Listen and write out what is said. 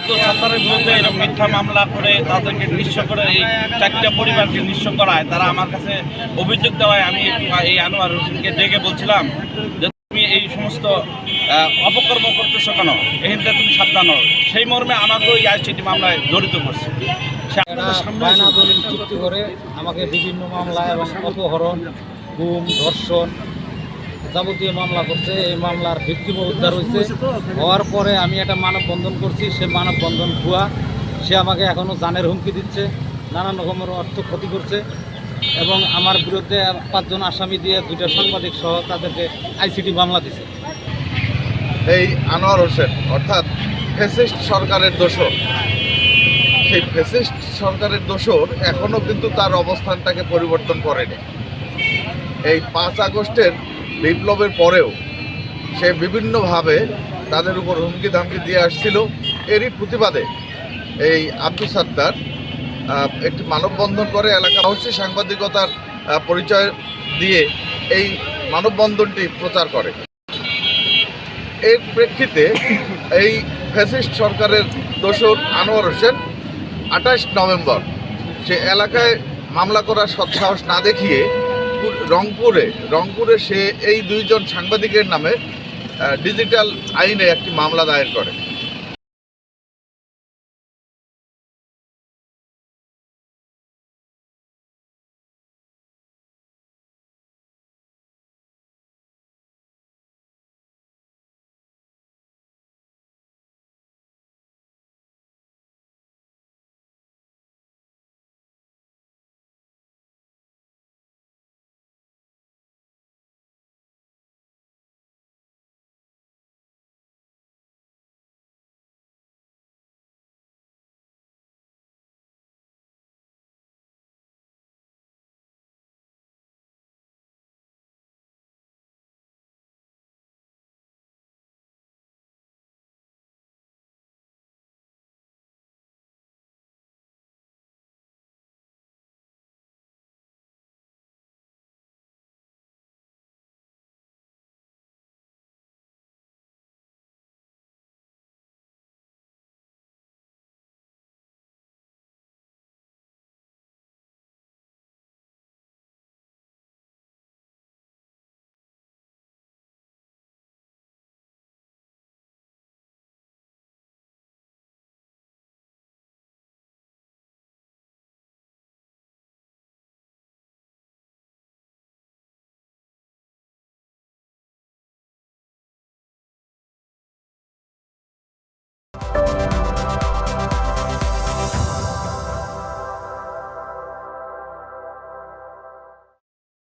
আব্দুল সাত্তারের বিরুদ্ধে এরকম মিথ্যা মামলা করে তাদেরকে নিঃস্ব করে এই 4টা পরিবারকে নিঃস্ব করায়, তারা আমার কাছে অভিযোগ দেওয়ায় আমি এই আনোয়ার হোসেনকে ডেকে বলছিলাম যে তুমি এই সমস্ত অপকর্ম করতেছো কেন, এখানটা তুমি সাবধান হও। সেই মর্মে আমাকে ওই আইসিটি মামলায় জড়িত করছে। বায়না দলিল চুক্তি করে আমাকে বিভিন্ন মামলা এবং অপহরণ, গুম, ধর্ষণ যাবতীয় মামলা করছে। এই মামলার ভিক্টিম উদ্ধার হয়েছে। হওয়ার পরে আমি একটা মানববন্ধন করছি, সে মানববন্ধন ভুয়া। সে আমাকে এখনও জানের হুমকি দিচ্ছে, নানান রকমের অর্থ ক্ষতি করছে এবং আমার বিরুদ্ধে 5 জন আসামি দিয়ে 2টা সাংবাদিক সহ তাদেরকে আইসিটি মামলা দিছে। এই আনোয়ার হোসেন অর্থাৎ ফ্যাসিস্ট সরকারের দোসর, সেই ফ্যাসিস্ট সরকারের দোসর এখনও কিন্তু তার অবস্থানটাকে পরিবর্তন করেনি। এই 5 আগস্টের বিপ্লবের পরেও সে বিভিন্নভাবে তাদের উপর হুমকি ধামকি দিয়ে আসছিল। এরই প্রতিবাদে এই আব্দুল সাত্তার একটি মানববন্ধন করে এলাকা অবশ্যই সাংবাদিকতার পরিচয় দিয়ে এই মানববন্ধনটি প্রচার করে। এর প্রেক্ষিতে এই ফ্যাসিস্ট সরকারের দোসর আনোয়ার হোসেন 28 নভেম্বর সে এলাকায় মামলা করার সৎসাহস না দেখিয়ে রংপুরে সে এই 2 জন সাংবাদিকের নামে ডিজিটাল আইনে একটি মামলা দায়ের করে।